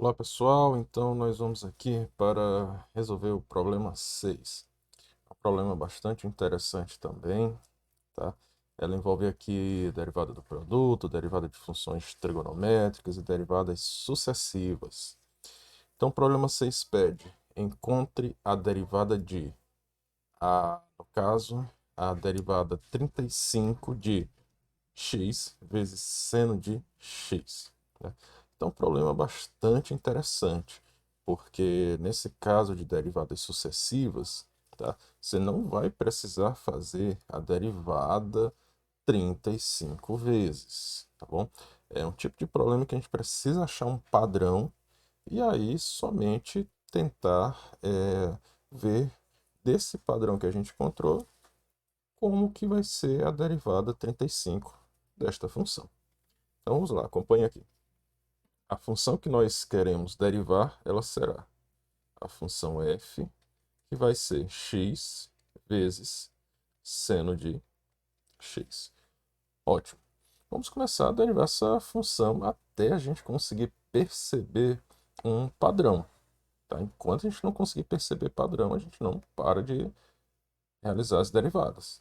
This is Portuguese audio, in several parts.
Olá pessoal, então nós vamos aqui para resolver o problema 6. É um problema bastante interessante também, tá? Ela envolve aqui derivada do produto, derivada de funções trigonométricas e derivadas sucessivas. Então o problema 6 pede: encontre a derivada de, no caso, a derivada 35 de x vezes seno de x, né? Então, um problema bastante interessante, porque nesse caso de derivadas sucessivas, tá, você não vai precisar fazer a derivada 35 vezes, tá bom? É um tipo de problema que a gente precisa achar um padrão e aí somente tentar ver desse padrão que a gente encontrou como que vai ser a derivada 35 desta função. Então vamos lá, acompanhe aqui. A função que nós queremos derivar, ela será a função f, que vai ser x vezes seno de x. Ótimo. Vamos começar a derivar essa função até a gente conseguir perceber um padrão. Tá? Enquanto a gente não conseguir perceber padrão, a gente não para de realizar as derivadas.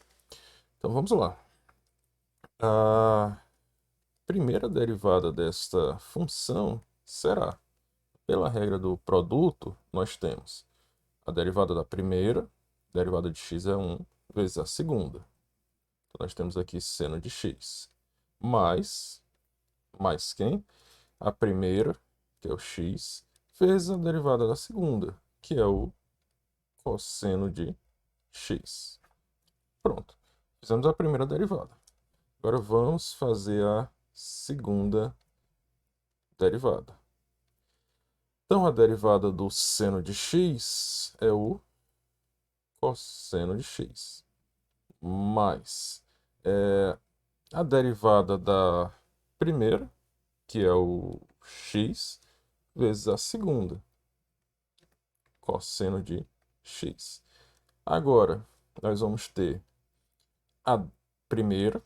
Então vamos lá. A primeira derivada desta função será, pela regra do produto, nós temos a derivada da primeira, derivada de x é 1, vezes a segunda. Então, nós temos aqui seno de x, mais quem? A primeira, que é o x, vezes a derivada da segunda, que é o cosseno de x. Pronto, fizemos a primeira derivada. Agora vamos fazer a segunda derivada. Então, a derivada do seno de x é o cosseno de x, mais a derivada da primeira, que é o x, vezes a segunda, cosseno de x. Agora, nós vamos ter a primeira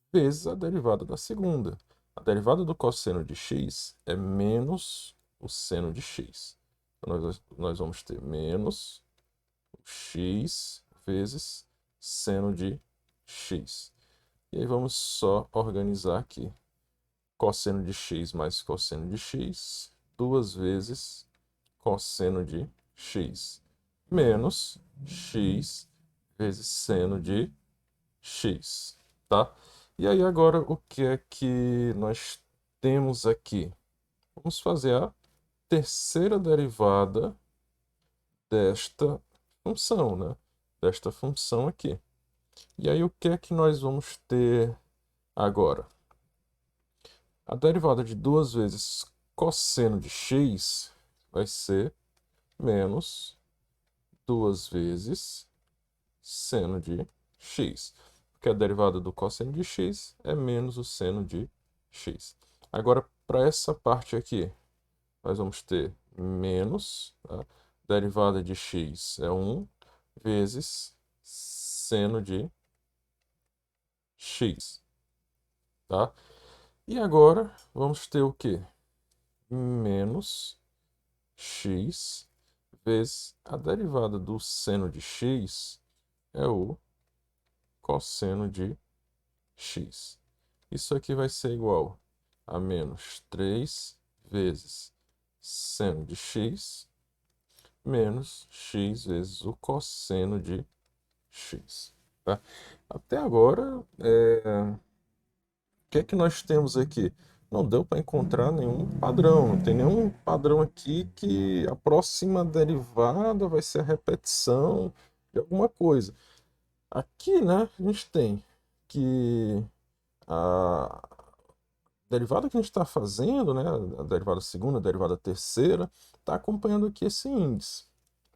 vezes a derivada da segunda. A derivada do cosseno de x é menos o seno de x. Então, nós vamos ter menos x vezes seno de x. E aí vamos só organizar aqui. Cosseno de x mais cosseno de x, duas vezes cosseno de x, menos x vezes seno de x, tá? E aí agora o que é que nós temos aqui? Vamos fazer a terceira derivada desta função, né? Desta função aqui. E aí o que é que nós vamos ter agora? A derivada de duas vezes cosseno de x vai ser menos duas vezes seno de x. Porque a derivada do cosseno de x é menos o seno de x. Agora, para essa parte aqui, nós vamos ter menos, tá? Derivada de x é 1 vezes seno de x, tá? E agora vamos ter o quê? Menos x vezes a derivada do seno de x é o cosseno de x. Isso aqui vai ser igual a menos 3 vezes seno de x menos x vezes o cosseno de x. Tá? Até agora, o que é que nós temos aqui? Não deu para encontrar nenhum padrão, não tem nenhum padrão aqui que a próxima derivada vai ser a repetição de alguma coisa. Aqui, né, a gente tem que a derivada que a gente está fazendo, né, a derivada segunda, a derivada terceira, está acompanhando aqui esse índice,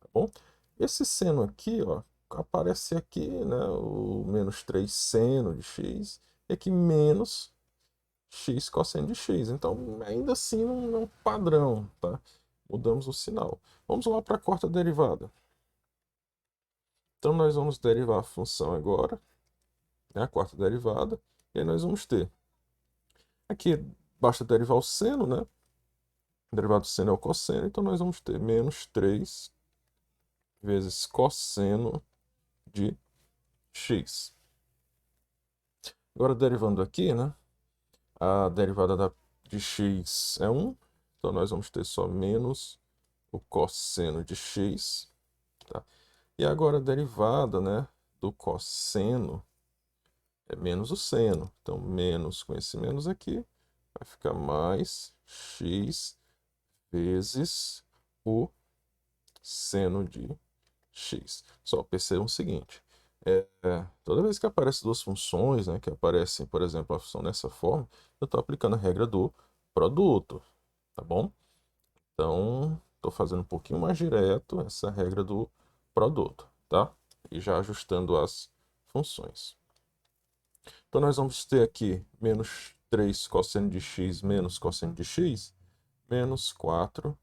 tá bom? Esse seno aqui, ó, aparece aqui, né, o menos 3 seno de x, e aqui menos x cosseno de x. Então, ainda assim, não é um padrão, tá? Mudamos o sinal. Vamos lá para a quarta derivada. Então, nós vamos derivar a função agora, né, a quarta derivada, e aí nós vamos ter aqui, basta derivar o seno, né? derivado do seno é o cosseno, então nós vamos ter menos 3 vezes cosseno de x. Agora, derivando aqui, né? A derivada de x é 1, então nós vamos ter só menos o cosseno de x, tá? E agora a derivada, né, do cosseno é menos o seno. Então, menos com esse menos aqui, vai ficar mais x vezes o seno de x. Só percebam o seguinte, toda vez que aparecem duas funções, né, que aparecem, por exemplo, a função dessa forma, eu estou aplicando a regra do produto, tá bom? Então, estou fazendo um pouquinho mais direto essa regra do produto, tá? E já ajustando as funções. Então, nós vamos ter aqui menos 3 cosseno de x menos cosseno de x, menos 4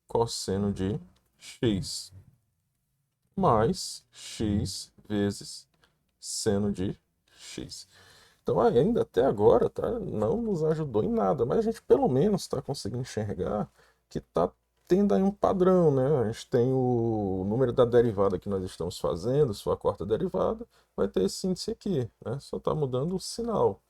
cosseno de x, mais x vezes seno de x. Então, ainda até agora, tá, não nos ajudou em nada, mas a gente pelo menos está conseguindo enxergar que está tendo aí um padrão, né? A gente tem o número da derivada que nós estamos fazendo, sua quarta derivada, vai ter esse índice aqui, né? Só está mudando o sinal.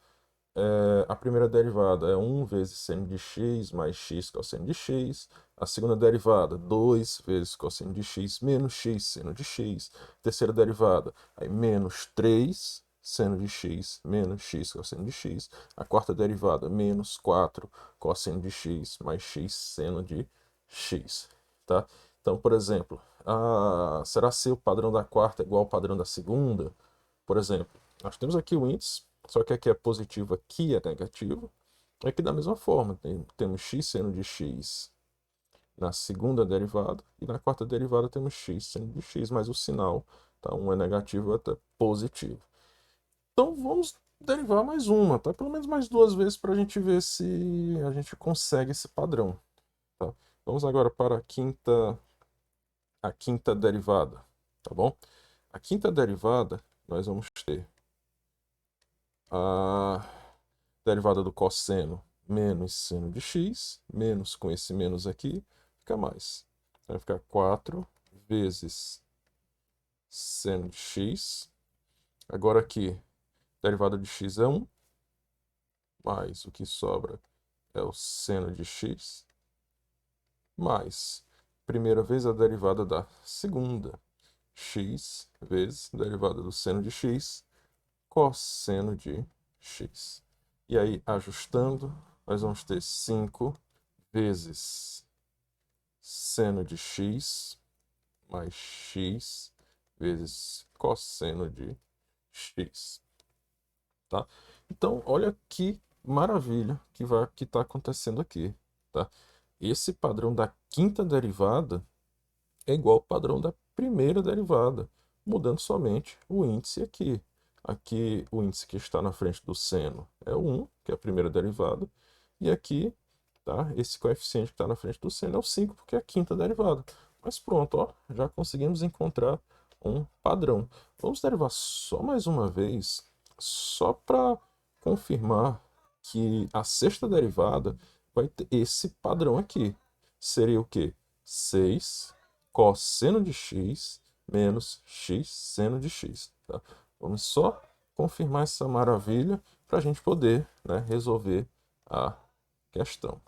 A primeira derivada é 1 vezes seno de x mais x cosseno de x. A segunda derivada, 2 vezes cosseno de x menos x seno de x. Terceira derivada, aí menos 3 seno de x menos x cosseno de x. A quarta derivada, menos 4 cosseno de x mais x seno de x. Tá? Então, por exemplo, será se o padrão da quarta é igual ao padrão da segunda? Por exemplo, nós temos aqui o índice, só que aqui é positivo, aqui é negativo. Aqui da mesma forma, temos x seno de x na segunda derivada, e na quarta derivada temos x seno de x, mas o sinal, tá? Um é negativo e outro é positivo. Então vamos derivar mais uma, tá? Pelo menos mais duas vezes para a gente ver se a gente consegue esse padrão. Tá? Vamos agora para a quinta derivada, tá bom? A quinta derivada, nós vamos ter a derivada do cosseno menos seno de x, menos com esse menos aqui, fica mais. Vai ficar 4 vezes seno de x. Agora aqui, derivada de x é 1, mais o que sobra é o seno de x, mais, primeira vez a derivada da segunda, x vezes derivada do seno de x, cosseno de x. E aí, ajustando, nós vamos ter 5 vezes seno de x mais x vezes cosseno de x. Tá? Então, olha que maravilha que está acontecendo aqui. Tá? Esse padrão da quinta derivada é igual ao padrão da primeira derivada, mudando somente o índice aqui. Aqui o índice que está na frente do seno é o 1, que é a primeira derivada, e aqui, tá, esse coeficiente que está na frente do seno é o 5, porque é a quinta derivada. Mas pronto, ó, já conseguimos encontrar um padrão. Vamos derivar só mais uma vez, só para confirmar que a sexta derivada vai ter esse padrão aqui. Seria o quê? 6 cosseno de x menos x seno de x. Tá? Vamos só confirmar essa maravilha para a gente poder, né, resolver a questão.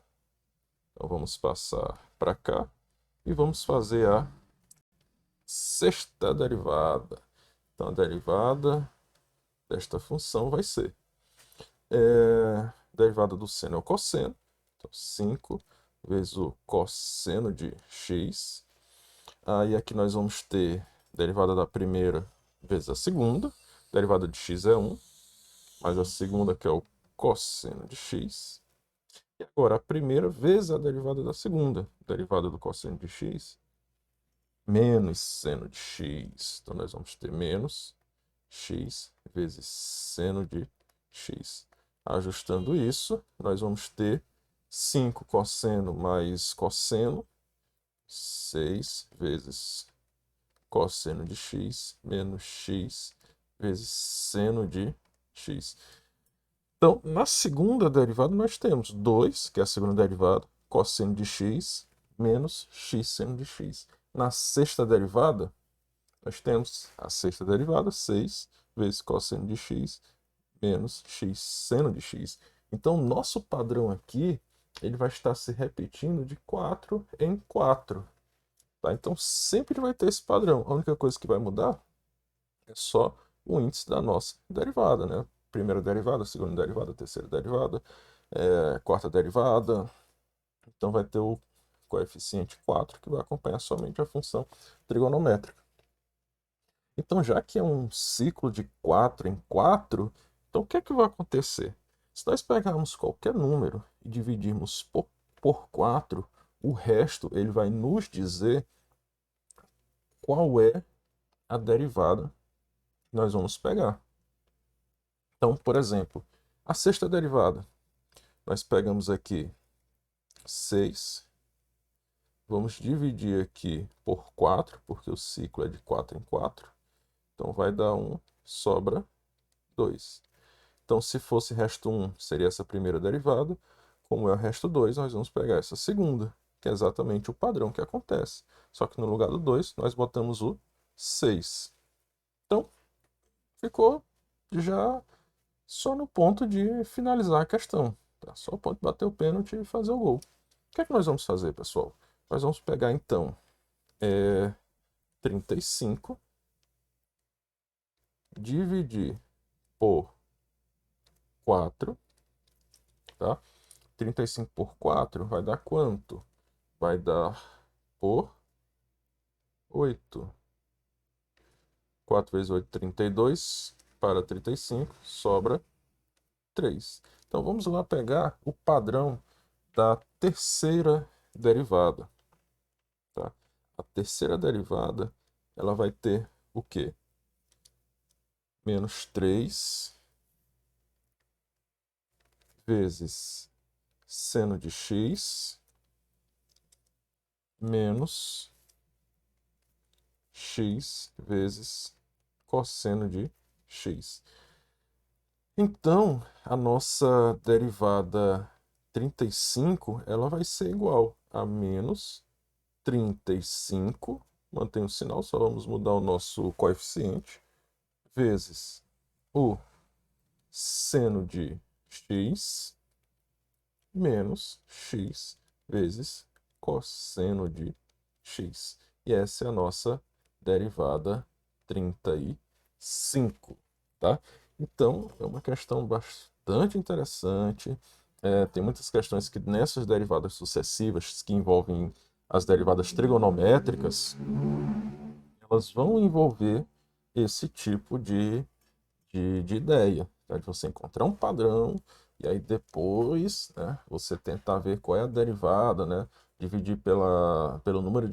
Então vamos passar para cá e vamos fazer a sexta derivada. Então a derivada desta função vai ser derivada do seno é o cosseno. Então 5 vezes o cosseno de x. Aí aqui nós vamos ter derivada da primeira vezes a segunda. Derivada de x é 1, mais a segunda que é o cosseno de x. E agora a primeira vezes a derivada da segunda. Derivada do cosseno de x menos seno de x. Então nós vamos ter menos x vezes seno de x. Ajustando isso, nós vamos ter 5 cosseno mais cosseno, 6 vezes cosseno de x menos x vezes seno de x. Então, na segunda derivada, nós temos 2, que é a segunda derivada, cosseno de x menos x seno de x. Na sexta derivada, nós temos a sexta derivada, 6 vezes cosseno de x menos x seno de x. Então, nosso padrão aqui, ele vai estar se repetindo de 4 em 4. Tá? Então, sempre vai ter esse padrão. A única coisa que vai mudar é só o índice da nossa derivada, né? Primeira derivada, segunda derivada, terceira derivada, quarta derivada. Então, vai ter o coeficiente 4, que vai acompanhar somente a função trigonométrica. Então, já que é um ciclo de 4 em 4, então o que é que vai acontecer? Se nós pegarmos qualquer número e dividirmos por 4, o resto ele vai nos dizer qual é a derivada que nós vamos pegar. Então, por exemplo, a sexta derivada, nós pegamos aqui 6, vamos dividir aqui por 4, porque o ciclo é de 4 em 4, então vai dar 1, sobra 2. Então, se fosse resto 1, seria essa primeira derivada. Como é o resto 2, nós vamos pegar essa segunda, que é exatamente o padrão que acontece. Só que no lugar do 2, nós botamos o 6. Então, ficou já só no ponto de finalizar a questão. Tá? Só o ponto de bater o pênalti e fazer o gol. O que é que nós vamos fazer, pessoal? Nós vamos pegar, então, 35, dividir por 4, tá? 35 por 4 vai dar quanto? Vai dar por 8. 4 vezes 8, 32. Para 35, sobra 3. Então, vamos lá pegar o padrão da terceira derivada. Tá? A terceira derivada, ela vai ter o quê? Menos 3 vezes seno de x menos x vezes cosseno de x. Então, a nossa derivada 35, ela vai ser igual a menos 35, mantém o sinal, só vamos mudar o nosso coeficiente, vezes o seno de x menos x vezes cosseno de x. E essa é a nossa derivada 35, tá? Então, é uma questão bastante interessante. Tem muitas questões que nessas derivadas sucessivas, que envolvem as derivadas trigonométricas, elas vão envolver esse tipo de ideia, tá? De você encontrar um padrão e aí depois, né, você tentar ver qual é a derivada, né, dividir pelo número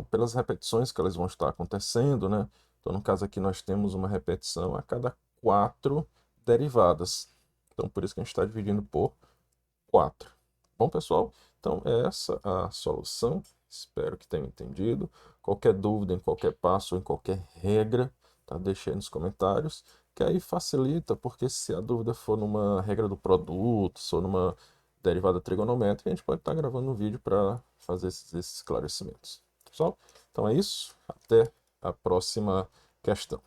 pelas repetições que elas vão estar acontecendo, né? Então, no caso aqui, nós temos uma repetição a cada 4 derivadas. Então, por isso que a gente está dividindo por 4. Bom, pessoal, então essa é a solução. Espero que tenham entendido. Qualquer dúvida em qualquer passo ou em qualquer regra, tá? Deixe aí nos comentários, que aí facilita, porque se a dúvida for numa regra do produto, ou numa derivada trigonométrica, a gente pode estar gravando um vídeo para fazer esses esclarecimentos. Pessoal, então é isso. Até a próxima questão.